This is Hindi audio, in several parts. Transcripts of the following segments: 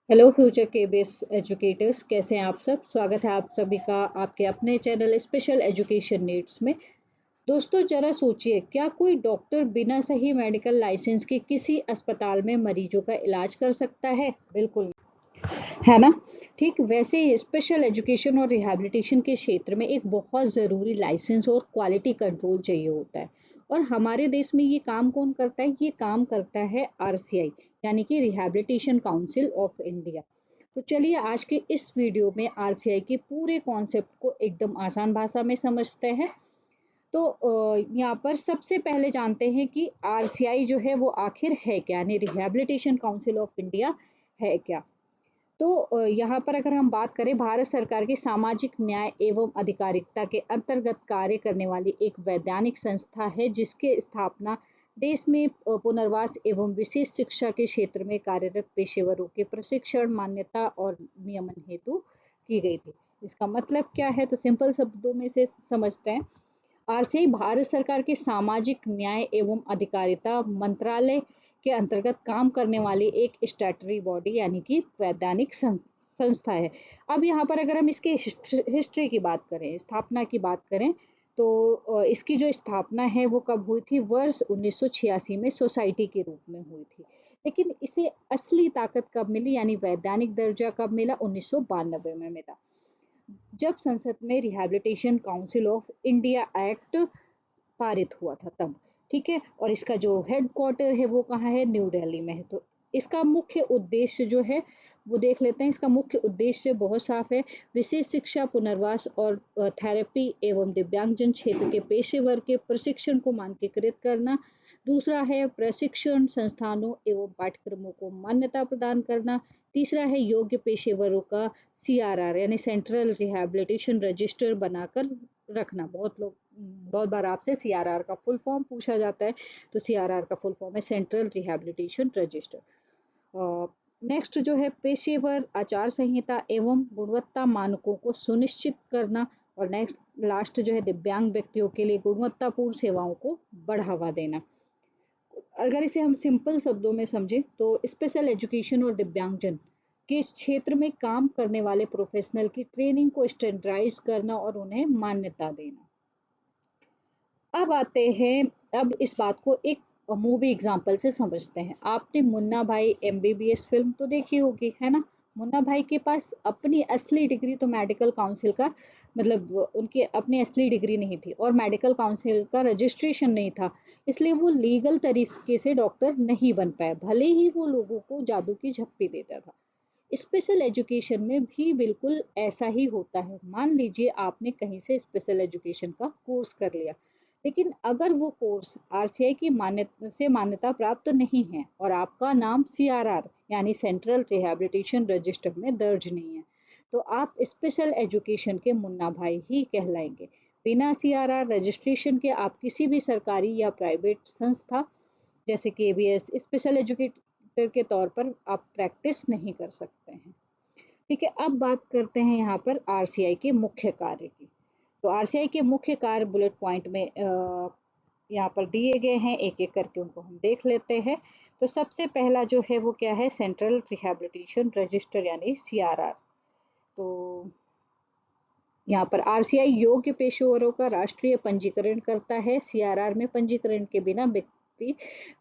हेलो फ्यूचर के बेस एजुकेटर्स, कैसे हैं आप सब। स्वागत है आप सभी का आपके अपने चैनल स्पेशल एजुकेशन नीड्स में। दोस्तों, जरा सोचिए, क्या कोई डॉक्टर बिना सही मेडिकल लाइसेंस के किसी अस्पताल में मरीजों का इलाज कर सकता है? बिल्कुल नहीं। है ना। ठीक वैसे ही स्पेशल एजुकेशन और रिहैबिलिटेशन के क्षेत्र में एक बहुत ज़रूरी लाइसेंस और क्वालिटी कंट्रोल चाहिए होता है। और हमारे देश में ये काम कौन करता है? ये काम करता है आरसीआई, यानी कि रिहैबिलिटेशन काउंसिल ऑफ इंडिया। तो चलिए आज के इस वीडियो में आरसीआई के पूरे कॉन्सेप्ट को एकदम आसान भाषा में समझते हैं। तो यहाँ पर सबसे पहले जानते हैं कि आरसीआई जो है वो आखिर है क्या, यानी रिहैबिलिटेशन काउंसिल ऑफ इंडिया है क्या। तो यहाँ पर अगर हम बात करें, भारत सरकार के सामाजिक न्याय एवं अधिकारिता के अंतर्गत कार्य करने वाली एक वैधानिक संस्था है, जिसके स्थापना देश में पुनर्वास एवं विशेष शिक्षा के क्षेत्र में कार्यरत पेशेवरों के प्रशिक्षण, मान्यता और नियमन हेतु की गई थी। इसका मतलब क्या है, तो सिंपल शब्दों में से समझते हैं। आरसीआई भारत सरकार के सामाजिक न्याय एवं अधिकारिता मंत्रालय के अंतर्गत काम करने वाली एक स्टैट्यूटरी बॉडी, यानी कि वैधानिक संस्था है। अब यहाँ पर अगर हम इसके हिस्ट्री की बात करें, स्थापना की बात करें, तो इसकी जो स्थापना है वो कब हुई थी? वर्ष 1986 में सोसाइटी के रूप में हुई थी। लेकिन इसे असली ताकत कब मिली, यानी वैधानिक दर्जा कब मिला? 1992 में मिला, जब संसद में rehabilitation council of India act पारित हुआ था तब। ठीक है। और इसका जो हेड क्वार्टर है वो कहाँ है? न्यू दिल्ली में है। तो इसका मुख्य उद्देश्य जो है वो देख लेते हैं। इसका मुख्य उद्देश्य बहुत साफ है: विशेष शिक्षा, पुनर्वास और थेरेपी एवं दिव्यांगजन क्षेत्र के पेशेवर के प्रशिक्षण को मानकीकृत करना। दूसरा है प्रशिक्षण संस्थानों एवं पाठ्यक्रमों को मान्यता प्रदान करना। तीसरा है योग्य पेशेवरों का सीआरआर, यानी सेंट्रल रिहैबिलिटेशन रजिस्टर बनाकर रखना। बहुत बार आपसे सीआरआर का फुल फॉर्म पूछा जाता है। तो सीआरआर का फुल फॉर्म है सेंट्रल रिहैबिलिटेशन रजिस्टर। नेक्स्ट जो है पेशेवर आचार संहिता एवं गुणवत्ता मानकों को सुनिश्चित करना। और नेक्स्ट लास्ट जो है दिव्यांग व्यक्तियों के लिए गुणवत्तापूर्ण सेवाओं को बढ़ावा देना। अगर इसे हम सिंपल शब्दों में समझें तो स्पेशल एजुकेशन और दिव्यांगजन के क्षेत्र में काम करने वाले प्रोफेशनल की ट्रेनिंग को स्टैंडर्डाइज करना और उन्हें मान्यता देना। अब आते हैं, अब इस बात को एक मूवी एग्जांपल से समझते हैं। आपने मुन्ना भाई एमबीबीएस फिल्म तो देखी होगी, है ना। मुन्ना भाई के पास अपनी असली डिग्री तो मेडिकल काउंसिल का, मतलब उनकी अपनी असली डिग्री नहीं थी और मेडिकल काउंसिल का रजिस्ट्रेशन नहीं था। इसलिए वो लीगल तरीके से डॉक्टर नहीं बन पाए, भले ही वो लोगों को जादू की झप्पी देता था। स्पेशल एजुकेशन में भी बिल्कुल ऐसा ही होता है। मान लीजिए आपने कहीं से स्पेशल एजुकेशन का कोर्स कर लिया, लेकिन अगर वो कोर्स आरसीआई की मान्यता से मान्यता प्राप्त नहीं है और आपका नाम सीआरआर, यानी सेंट्रल रिहैबिलिटेशन रजिस्टर में दर्ज नहीं है, तो आप स्पेशल एजुकेशन के मुन्ना भाई ही कहलाएंगे। बिना सीआरआर रजिस्ट्रेशन के आप किसी भी सरकारी या प्राइवेट संस्था जैसे केबीएस स्पेशल एजुकेटर के तौर पर आप प्रैक्टिस नहीं कर सकते हैं। ठीक है। अब बात करते हैं यहाँ पर आरसीआई के मुख्य कार्य की। तो आरसीआई के मुख्य कार्य बुलेट पॉइंट में यहाँ पर दिए गए हैं, एक एक करके उनको हम देख लेते हैं। तो सबसे पहला जो है वो क्या है? सेंट्रल रिहैबिलिटेशन रजिस्टर, यानी सीआरआर। तो यहाँ पर आरसीआई योग्य पेशेवरों का राष्ट्रीय पंजीकरण करता है। सीआरआर में पंजीकरण के बिना व्यक्ति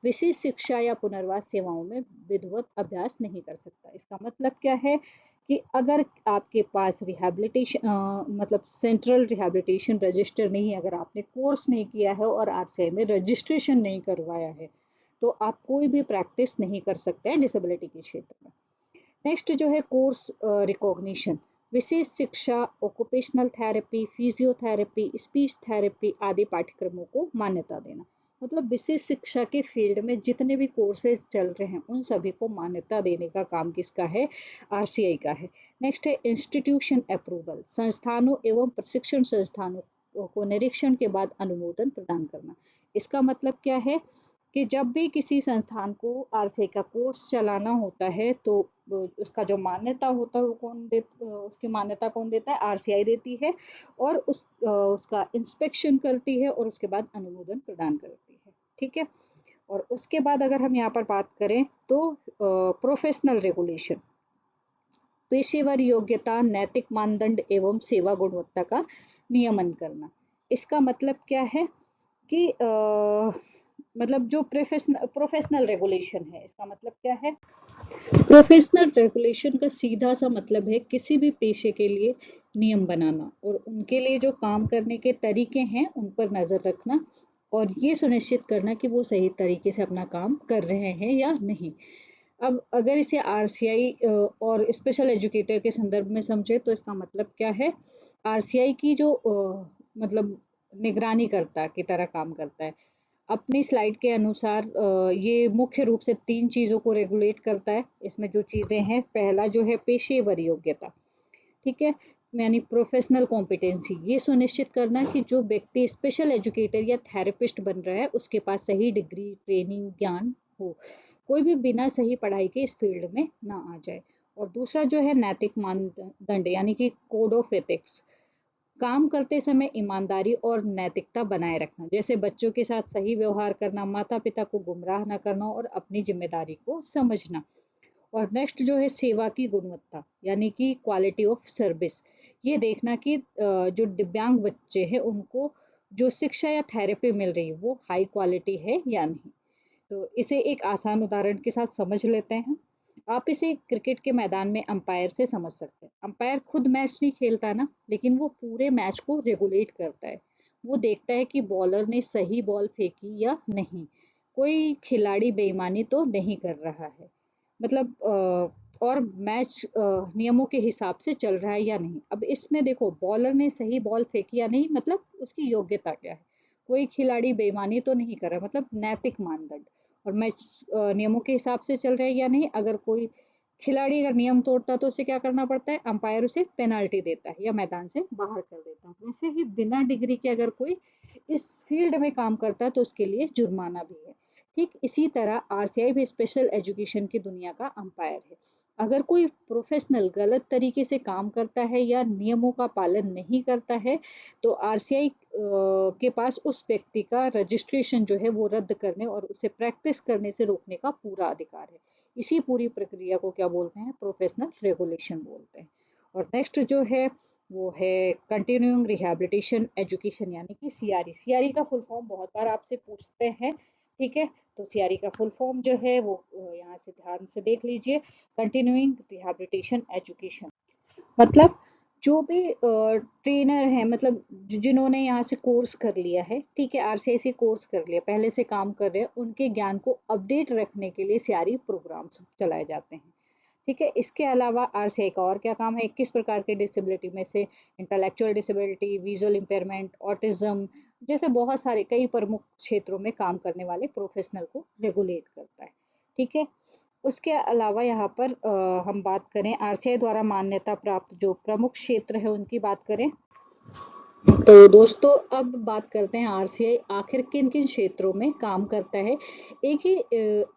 विशेष शिक्षा या पुनर्वास सेवाओं में विधिवत अभ्यास नहीं कर सकता। इसका मतलब क्या है कि अगर आपके पास रिहैबिलिटेशन मतलब सेंट्रल रिहैबिलिटेशन रजिस्टर नहीं है, अगर आपने कोर्स नहीं किया है और आरसीआई में रजिस्ट्रेशन नहीं करवाया है, तो आप कोई भी प्रैक्टिस नहीं कर सकते हैं डिसेबिलिटी के क्षेत्र में। नेक्स्ट जो है कोर्स रिकॉग्निशन, विशेष शिक्षा, occupational therapy, physiotherapy, speech therapy आदि पाठ्यक्रमों को मान्यता देना। मतलब विशेष शिक्षा के फील्ड में जितने भी कोर्सेज चल रहे हैं उन सभी को मान्यता देने का काम किसका है? आरसीआई का है। नेक्स्ट है इंस्टीट्यूशन अप्रूवल, संस्थानों एवं प्रशिक्षण संस्थानों को निरीक्षण के बाद अनुमोदन प्रदान करना। इसका मतलब क्या है कि जब भी किसी संस्थान को आरसीआई का कोर्स चलाना होता है तो उसका जो मान्यता होता है वो उसकी मान्यता कौन देता है? आरसीआई देती है। और उसका इंस्पेक्शन करती है और उसके बाद अनुमोदन प्रदान करती है। ठीक है। और उसके बाद अगर हम यहाँ पर बात करें तो प्रोफेशनल रेगुलेशन, पेशेवर योग्यता, नैतिक मानदंड एवं सेवा गुणवत्ता का नियमन करना। इसका मतलब क्या है कि मतलब जो प्रोफेशनल रेगुलेशन है, इसका मतलब क्या है? प्रोफेशनल रेगुलेशन का सीधा सा मतलब है किसी भी पेशे के लिए नियम बनाना और उनके लिए जो काम करने के तरीके हैं उन पर नजर रखना और ये सुनिश्चित करना कि वो सही तरीके से अपना काम कर रहे हैं या नहीं। अब अगर इसे आरसीआई और स्पेशल एजुकेटर के संदर्भ में समझे तो इसका मतलब क्या है? आरसीआई की जो मतलब निगरानी करता की तरह काम करता है। अपनी स्लाइड के अनुसार ये मुख्य रूप से 3 चीज़ों को रेगुलेट करता है। इसमें जो चीज़ें हैं, पहला जो है पेशेवर योग्यता, ठीक है? यानी प्रोफेशनल कॉम्पिटेंसी, ये सुनिश्चित करना कि जो व्यक्ति स्पेशल एजुकेटर या थेरेपिस्ट बन रहा है, उसके पास सही डिग्री, ट्रेनिंग, ज्ञान हो। कोई भी बिना सही पढ़ाई के इस फील्ड में ना आ जाए। और दूसरा जो है नैतिक मानदंड यानी कि कोड ऑफ एथिक्स, काम करते समय ईमानदारी और नैतिकता बनाए रखना, जैसे बच्चों के साथ सही व्यवहार करना, माता पिता को गुमराह न करना और अपनी जिम्मेदारी को समझना। और नेक्स्ट जो है सेवा की गुणवत्ता यानी कि क्वालिटी ऑफ सर्विस, ये देखना कि जो दिव्यांग बच्चे हैं उनको जो शिक्षा या थेरेपी मिल रही है वो हाई क्वालिटी है या नहीं। तो इसे एक आसान उदाहरण के साथ समझ लेते हैं। आप इसे क्रिकेट के मैदान में अंपायर से समझ सकते हैं। अंपायर खुद मैच नहीं खेलता ना, लेकिन वो पूरे मैच को रेगुलेट करता है। वो देखता है कि बॉलर ने सही बॉल फेंकी या नहीं, कोई खिलाड़ी बेईमानी तो नहीं कर रहा है, मतलब और मैच नियमों के हिसाब से चल रहा है या नहीं। अब इसमें देखो, बॉलर ने सही बॉल फेंकी या नहीं मतलब उसकी योग्यता क्या है, कोई खिलाड़ी बेईमानी तो नहीं कर रहा, मतलब नैतिक मानदंड। और मैच नियमों के हिसाब से चल रहा है या नहीं। अगर कोई खिलाड़ी अगर नियम तोड़ता है तो उसे क्या करना पड़ता है? अंपायर उसे पेनाल्टी देता है या मैदान से बाहर कर देता है। वैसे ही बिना डिग्री के अगर कोई इस फील्ड में काम करता है तो उसके लिए जुर्माना भी है। ठीक इसी तरह आरसीआई भी स्पेशल एजुकेशन की दुनिया का अंपायर है। अगर कोई प्रोफेशनल गलत तरीके से काम करता है या नियमों का पालन नहीं करता है तो आरसीआई के पास उस व्यक्ति का रजिस्ट्रेशन जो है वो रद्द करने और उसे प्रैक्टिस करने से रोकने का पूरा अधिकार है। इसी पूरी प्रक्रिया को क्या बोलते हैं? प्रोफेशनल रेगुलेशन बोलते हैं। और नेक्स्ट जो है वो है कंटिन्यूइंग रिहैबिलिटेशन एजुकेशन यानी कि सीआरई। सीआरई का फुल फॉर्म बहुत बार आपसे पूछते हैं, ठीक है? तो सीआरई का फुल फॉर्म जो है वो यहाँ से ध्यान से देख लीजिए। कंटिन्यूइंग रिहैबिलिटेशन एजुकेशन मतलब जो भी ट्रेनर है, मतलब जिन्होंने यहाँ से कोर्स कर लिया है, ठीक है, आरसीआई कोर्स कर लिया, पहले से काम कर रहे हैं, उनके ज्ञान को अपडेट रखने के लिए सीआरई प्रोग्राम्स चलाए जाते हैं। ठीक है, इसके अलावा आरसीआई का और क्या काम है? 21 प्रकार के डिसेबिलिटी में से intellectual disability, visual impairment, autism जैसे बहुत सारे कई प्रमुख क्षेत्रों में काम करने वाले प्रोफेशनल को रेगुलेट करता है। ठीक है, उसके अलावा यहाँ पर हम बात करें आरसीआई द्वारा मान्यता प्राप्त जो प्रमुख क्षेत्र है उनकी बात करें तो दोस्तों अब बात करते हैं आरसीआई आखिर किन किन क्षेत्रों में काम करता है। एक ही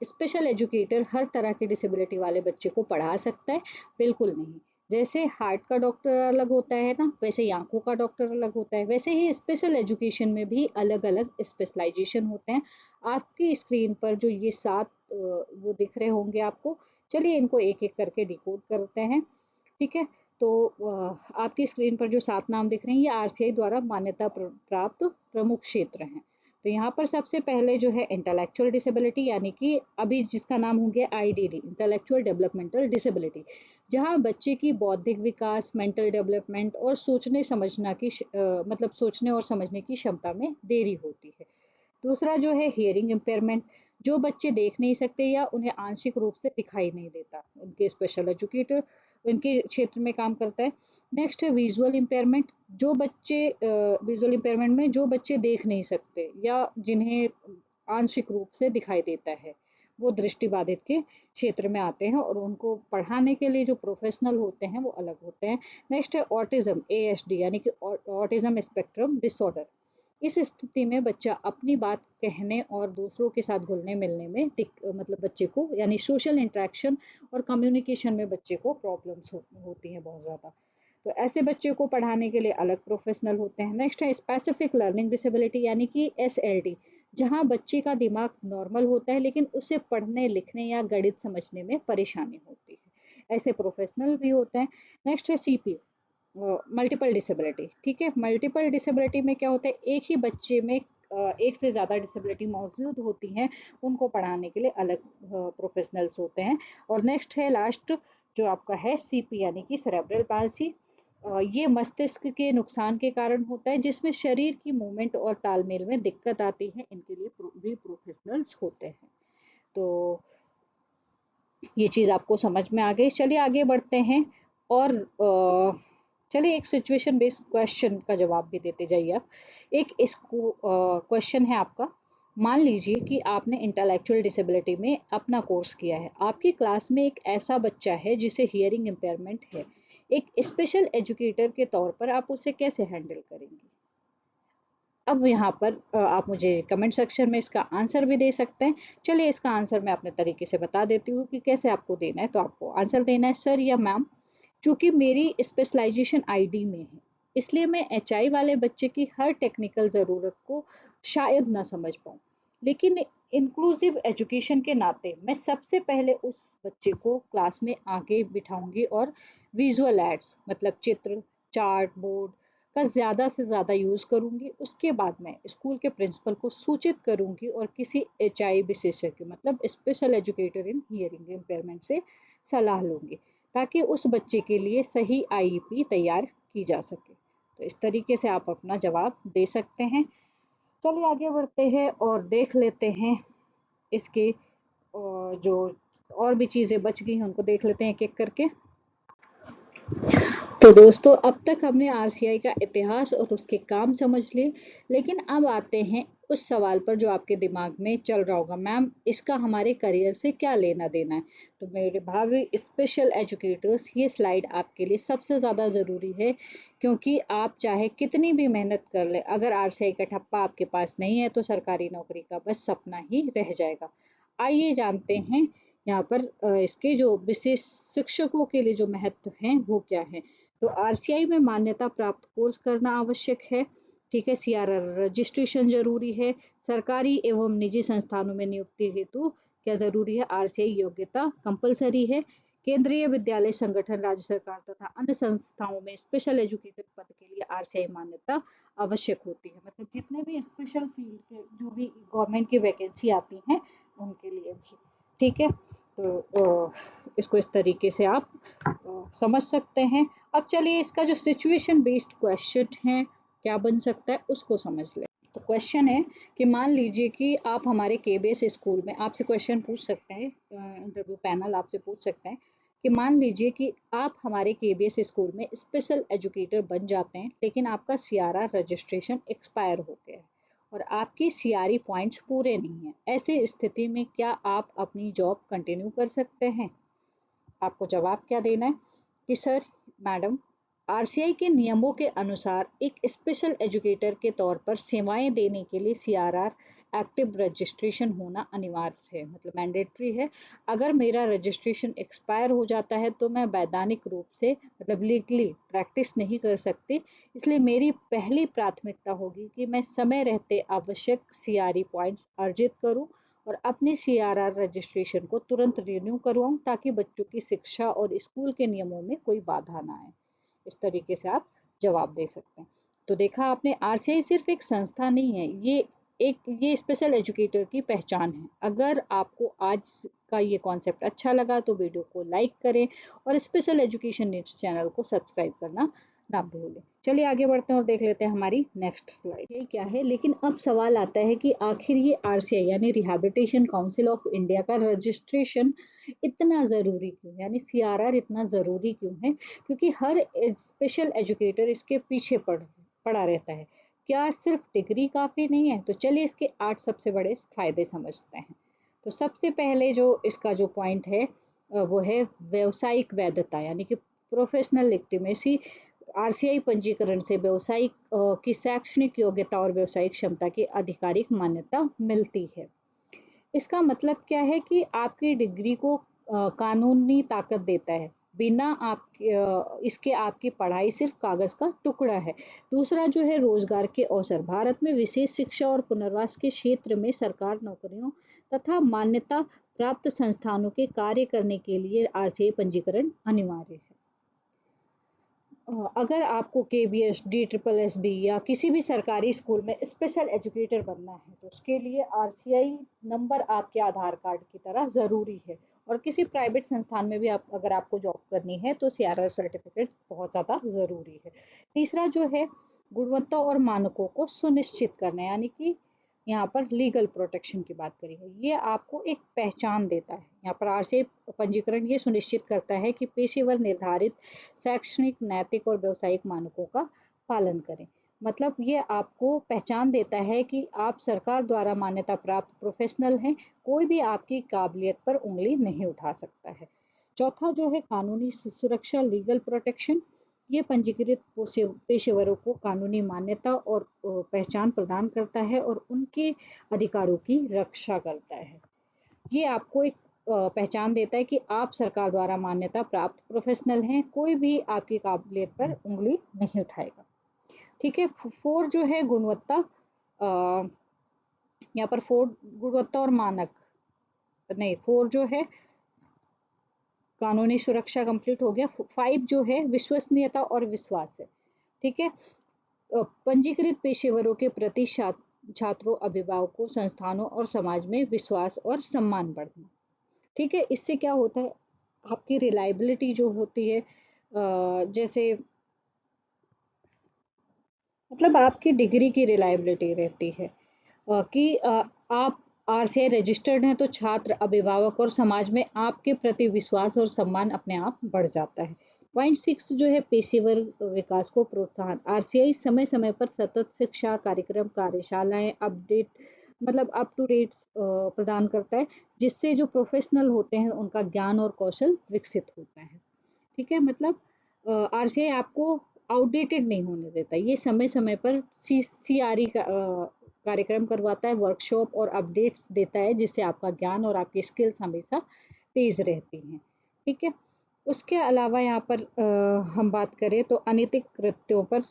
स्पेशल एजुकेटर हर तरह के डिसेबिलिटी वाले बच्चे को पढ़ा सकता है? बिल्कुल नहीं। जैसे हार्ट का डॉक्टर अलग होता है ना, वैसे ही आंखों का डॉक्टर अलग होता है, वैसे ही स्पेशल एजुकेशन में भी अलग अलग स्पेशलाइजेशन होते हैं। आपकी स्क्रीन पर जो ये 7 वो दिख रहे होंगे आपको, चलिए इनको एक एक करके डिकोड करते हैं। ठीक है, तो आपकी स्क्रीन पर जो 7 नाम दिख रहे हैं ये आरसीआई द्वारा मान्यता प्राप्त प्रमुख क्षेत्र हैं। तो यहाँ पर सबसे पहले जो है इंटेलेक्चुअल डिसेबिलिटी यानी कि अभी जिसका नाम हो गया आईडीडी, इंटेलेक्चुअल डेवलपमेंटल डिसेबिलिटी, जहाँ बच्चे की बौद्धिक विकास, मेंटल डेवलपमेंट और सोचने समझना की मतलब सोचने और समझने की क्षमता में देरी होती है। दूसरा जो है हियरिंग इम्पेयरमेंट, जो बच्चे देख नहीं सकते या उन्हें आंशिक रूप से दिखाई नहीं देता, उनके स्पेशल एजुकेटर उनके क्षेत्र में काम करता है। नेक्स्ट है विजुअल इम्पेयरमेंट, जो बच्चे विजुअल इम्पेयरमेंट में जो बच्चे देख नहीं सकते या जिन्हें आंशिक रूप से दिखाई देता है, वो दृष्टिबाधित के क्षेत्र में आते हैं और उनको पढ़ाने के लिए जो प्रोफेशनल होते हैं वो अलग होते हैं। नेक्स्ट है ऑटिज्म, एएसडी यानी कि ऑटिज्म स्पेक्ट्रम डिसऑर्डर। इस स्थिति में बच्चा अपनी बात कहने और दूसरों के साथ घुलने मिलने में मतलब बच्चे को यानी सोशल इंटरेक्शन और कम्युनिकेशन में बच्चे को प्रॉब्लम्स होती हैं बहुत ज़्यादा। तो ऐसे बच्चे को पढ़ाने के लिए अलग प्रोफेशनल होते हैं। नेक्स्ट है स्पेसिफिक लर्निंग डिसेबिलिटी यानी कि एसएलडी, जहाँ बच्चे का दिमाग नॉर्मल होता है लेकिन उसे पढ़ने लिखने या गणित समझने में परेशानी होती है। ऐसे प्रोफेशनल भी होते हैं। नेक्स्ट है CP, मल्टीपल डिसेबिलिटी। ठीक है, मल्टीपल डिसेबिलिटी में क्या होता है, एक ही बच्चे में एक से ज़्यादा डिसेबिलिटी मौजूद होती हैं, उनको पढ़ाने के लिए अलग प्रोफेशनल्स होते हैं। और नेक्स्ट है लास्ट जो आपका है CP यानी कि सेरेब्रल पाल्सी। ये मस्तिष्क के नुकसान के कारण होता है, जिसमें शरीर की मूवमेंट और तालमेल में दिक्कत आती है। इनके लिए भी प्रोफेशनल्स होते हैं। तो ये चीज़ आपको समझ में आ गई। चलिए आगे बढ़ते हैं और चलिए एक सिचुएशन बेस्ड क्वेश्चन का जवाब भी देते जाइए आप। एक इसको क्वेश्चन है आपका। मान लीजिए कि आपने इंटेलेक्चुअल डिसेबिलिटी में अपना कोर्स किया है। आपकी क्लास में एक ऐसा बच्चा है जिसे हियरिंग इम्पेयरमेंट है। एक स्पेशल एजुकेटर के तौर पर आप उसे कैसे हैंडल करेंगे? अब यहाँ पर आप मुझे कमेंट सेक्शन में इसका आंसर भी दे सकते हैं। चलिए इसका आंसर मैं अपने तरीके से बता देती हूँ कि कैसे आपको देना है। तो आपको आंसर देना है, सर या मैम, चूंकि मेरी स्पेशलाइजेशन आईडी में है, इसलिए मैं HI वाले बच्चे की हर टेक्निकल ज़रूरत को शायद ना समझ पाऊँ, लेकिन इंक्लूसिव एजुकेशन के नाते मैं सबसे पहले उस बच्चे को क्लास में आगे बिठाऊंगी और विजुअल एड्स मतलब चित्र, चार्ट बोर्ड का ज़्यादा से ज़्यादा यूज़ करूंगी। उसके बाद मैं स्कूल के प्रिंसिपल को सूचित करूंगी और किसी HI विशेषज्ञ मतलब special educator in hearing impairment से सलाह लूंगी, ताकि उस बच्चे के लिए सही IEP तैयार की जा सके। तो इस तरीके से आप अपना जवाब दे सकते हैं। चलिए आगे बढ़ते हैं और देख लेते हैं इसके जो और भी चीज़ें बच गई हैं उनको देख लेते हैं एक एक करके। तो दोस्तों अब तक हमने RCI का इतिहास और उसके काम समझ लिए, लेकिन अब आते हैं उस सवाल पर जो आपके दिमाग में चल रहा होगा, मैम इसका हमारे करियर से क्या लेना देना है। तो मेरे भावी स्पेशल एजुकेटर्स, ये स्लाइड आपके लिए सबसे ज़्यादा ज़रूरी है, क्योंकि आप चाहे कितनी भी मेहनत कर ले, अगर RCI का ठप्पा आपके पास नहीं है तो सरकारी नौकरी का बस सपना ही रह जाएगा। आइए जानते हैं यहाँ पर इसके जो विशेष शिक्षकों के लिए जो महत्व हैं वो क्या है। तो RCI में मान्यता प्राप्त कोर्स करना आवश्यक है। ठीक है, CRR रजिस्ट्रेशन जरूरी है। सरकारी एवं निजी संस्थानों में नियुक्ति हेतु क्या जरूरी है, RCI योग्यता कंपलसरी है। केंद्रीय विद्यालय संगठन, राज्य सरकार तथा अन्य संस्थाओं में स्पेशल एजुकेटर पद के लिए RCI मान्यता आवश्यक होती है। मतलब जितने भी स्पेशल फील्ड के जो भी गवर्नमेंट की वैकेंसी आती हैं उनके लिए भी। ठीक है, तो इसको इस तरीके से आप समझ सकते हैं। अब चलिए इसका जो सिचुएशन बेस्ड क्वेश्चन है क्या बन सकता है उसको समझ ले। तो क्वेश्चन है कि मान लीजिए कि आप हमारे KBS स्कूल में, आपसे क्वेश्चन पूछ सकते हैं, इंटरव्यू पैनल आपसे पूछ सकते हैं कि मान लीजिए कि आप हमारे KBS स्कूल में स्पेशल एजुकेटर बन जाते हैं, लेकिन आपका CRR रजिस्ट्रेशन एक्सपायर हो गया है और आपकी CRE पॉइंट्स पूरे नहीं हैं। ऐसी स्थिति में क्या आप अपनी जॉब कंटिन्यू कर सकते हैं? आपको जवाब क्या देना है कि सर, मैडम, RCI के नियमों के अनुसार एक स्पेशल एजुकेटर के तौर पर सेवाएं देने के लिए CRR एक्टिव रजिस्ट्रेशन होना अनिवार्य है, मतलब मैंडेटरी है। अगर मेरा रजिस्ट्रेशन एक्सपायर हो जाता है तो मैं वैधानिक रूप से मतलब लीगली प्रैक्टिस नहीं कर सकती। इसलिए मेरी पहली प्राथमिकता होगी कि मैं समय रहते आवश्यक CRE पॉइंट्स अर्जित करूं और अपने CRR रजिस्ट्रेशन को तुरंत रिन्यू करवाऊं, ताकि बच्चों की शिक्षा और स्कूल के नियमों में कोई बाधा ना आए। इस तरीके से आप जवाब दे सकते हैं। तो देखा आपने, RCI सिर्फ एक संस्था नहीं है, ये स्पेशल एजुकेटर की पहचान है। अगर आपको आज का ये कॉन्सेप्ट अच्छा लगा तो वीडियो को लाइक करें और स्पेशल एजुकेशन नीड्स चैनल को सब्सक्राइब करना ना भूलें। चलिए आगे बढ़ते हैं और देख लेते हैं हमारी नेक्स्ट स्लाइड ये क्या है। लेकिन अब सवाल आता है कि आखिर ये RCI यानी रिहैबिलिटेशन काउंसिल ऑफ इंडिया का रजिस्ट्रेशन इतना ज़रूरी क्यों, यानी CRR इतना ज़रूरी क्यों है? क्योंकि हर स्पेशल एजुकेटर इसके पीछे पड़ा रहता है। क्या सिर्फ डिग्री काफ़ी नहीं है? तो चलिए इसके 8 सबसे बड़े फायदे समझते हैं। तो सबसे पहले जो इसका जो पॉइंट है वो है व्यवसायिक वैधता, यानी कि प्रोफेशनल लेजिटिमेसी। RCI पंजीकरण से व्यवसायिक की शैक्षणिक योग्यता और व्यवसायिक क्षमता की आधिकारिक मान्यता मिलती है। इसका मतलब क्या है कि आपकी डिग्री को कानूनी ताकत देता है। बिना इसके आपकी पढ़ाई सिर्फ कागज का टुकड़ा है। दूसरा जो है रोजगार के अवसर। भारत में विशेष शिक्षा और पुनर्वास के क्षेत्र में सरकार नौकरियों तथा मान्यता प्राप्त संस्थानों के कार्य करने के लिए आरसीआई पंजीकरण अनिवार्य है। अगर आपको केबीएस, DSSB या किसी भी सरकारी स्कूल में स्पेशल एजुकेटर बनना है तो उसके लिए आरसीआई नंबर आपके आधार कार्ड की तरह ज़रूरी है। और किसी प्राइवेट संस्थान में भी अगर आपको जॉब करनी है तो सीआरआर सर्टिफिकेट बहुत ज़्यादा ज़रूरी है। तीसरा जो है, गुणवत्ता और मानकों को सुनिश्चित करना, यानी कि यहाँ पर लीगल प्रोटेक्शन की बात करी है। ये आपको एक पहचान देता है। यहाँ पर आरसीआई पंजीकरण ये सुनिश्चित करता है कि पेशेवर निर्धारित शैक्षणिक, नैतिक और व्यावसायिक मानकों का पालन करें। मतलब ये आपको पहचान देता है कि आप सरकार द्वारा मान्यता प्राप्त प्रोफेशनल हैं, कोई भी आपकी काबिलियत पर उंगली नहीं उठा सकता है। चौथा जो है, कानूनी सुरक्षा, लीगल प्रोटेक्शन। ये पंजीकृत पेशेवरों को कानूनी मान्यता और पहचान प्रदान करता है और उनके अधिकारों की रक्षा करता है। ये आपको एक पहचान देता है कि आप सरकार द्वारा मान्यता प्राप्त प्रोफेशनल हैं, कोई भी आपकी काबिलियत पर उंगली नहीं उठाएगा। ठीक है। फोर जो है, गुणवत्ता। यहाँ पर फोर गुणवत्ता और मानक नहीं, फोर जो है कानूनी सुरक्षा कंप्लीट हो गया। फाइव जो है, विश्वसनीयता और विश्वास है। ठीक है। पंजीकृत पेशेवरों के प्रति छात्रों, अभिभावकों, संस्थानों और समाज में विश्वास और सम्मान बढ़ना। ठीक है। इससे क्या होता है, आपकी रिलायबिलिटी जो होती है, जैसे मतलब आपकी डिग्री की रिलायबिलिटी रहती है, कि आप आरसीआई रजिस्टर्ड हैं तो छात्र, अभिभावक और समाज में आपके प्रति विश्वास और सम्मान अपने आप बढ़ जाता है। पॉइंट 6 जो है, पेशेवर विकास को प्रोत्साहन। आरसीआई समय समय पर सतत शिक्षा कार्यक्रम, कार्यशालाएं, अपडेट मतलब अप टू डेट प्रदान करता है, जिससे जो प्रोफेशनल होते हैं उनका ज्ञान और कौशल विकसित होता है। ठीक है। मतलब आरसीआई आपको आउटडेटेड नहीं होने देता, ये समय समय पर सीआरई का कार्यक्रम करवाता है, वर्कशॉप और अपडेट्स देता है, जिससे आपका ज्ञान और आपकी स्किल्स हमेशा तेज रहती हैं। ठीक है। उसके अलावा यहाँ पर हम बात करें तो अनैतिक कृत्यों पर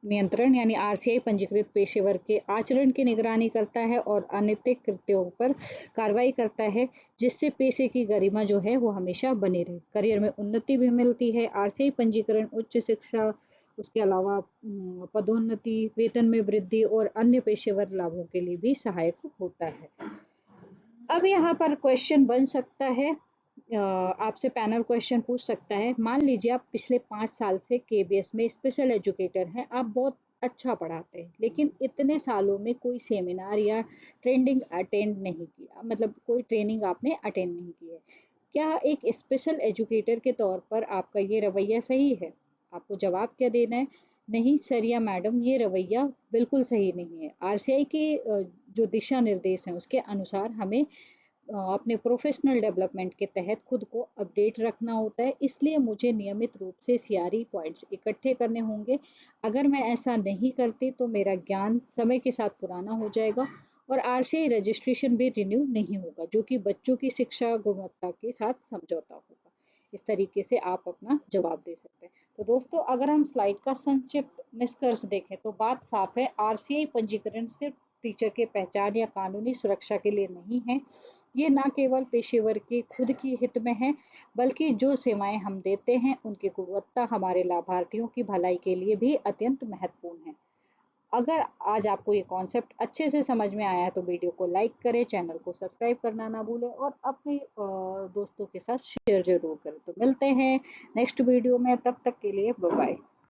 नियंत्रण, यानी आरसीआई पंजीकृत पेशेवर के आचरण की निगरानी करता है और अनैतिक कृत्यों पर कार्रवाई करता है, जिससे पेशे की गरिमा जो है वो हमेशा बनी रहे, करियर में उन्नति भी मिलती है। आरसीआई पंजीकरण उच्च शिक्षा, उसके अलावा पदोन्नति, वेतन में वृद्धि और अन्य पेशेवर लाभों के लिए भी सहायक होता है। अब यहाँ पर क्वेश्चन बन सकता है, आपसे पैनल क्वेश्चन पूछ सकता है, मान लीजिए आप पिछले 5 साल से केबीएस में स्पेशल एजुकेटर हैं, आप बहुत अच्छा पढ़ाते हैं, लेकिन इतने सालों में कोई सेमिनार या ट्रेनिंग अटेंड नहीं किया, मतलब कोई ट्रेनिंग आपने अटेंड नहीं की है। क्या एक स्पेशल एजुकेटर के तौर पर आपका ये रवैया सही है? आपको जवाब क्या देना है, नहीं सर या मैडम, ये रवैया बिल्कुल सही नहीं है। आरसीआई के जो दिशा निर्देश हैं उसके अनुसार हमें अपने प्रोफेशनल डेवलपमेंट के तहत खुद को अपडेट रखना होता है, इसलिए मुझे नियमित रूप से सीआरई पॉइंट्स इकट्ठे करने होंगे। अगर मैं ऐसा नहीं करती तो मेरा ज्ञान समय के साथ पुराना हो जाएगा और आरसीआई रजिस्ट्रेशन भी रिन्यू नहीं होगा, जो कि बच्चों की शिक्षा गुणवत्ता के साथ समझौता होगा। इस तरीके से आप अपना जवाब दे सकते हैं। तो दोस्तों, अगर हम स्लाइड का संक्षिप्त निष्कर्ष देखें तो बात साफ है, आरसीआई पंजीकरण सिर्फ टीचर के पहचान या कानूनी सुरक्षा के लिए नहीं है, ये न केवल पेशेवर के खुद की हित में है, बल्कि जो सेवाएं हम देते हैं उनकी गुणवत्ता हमारे लाभार्थियों की भलाई के लिए भी अत्यंत महत्वपूर्ण है। अगर आज आपको ये कॉन्सेप्ट अच्छे से समझ में आया है तो वीडियो को लाइक करें, चैनल को सब्सक्राइब करना ना भूलें और अपने दोस्तों के साथ शेयर जरूर करें। तो मिलते हैं नेक्स्ट वीडियो में, तब तक के लिए बाय बाय।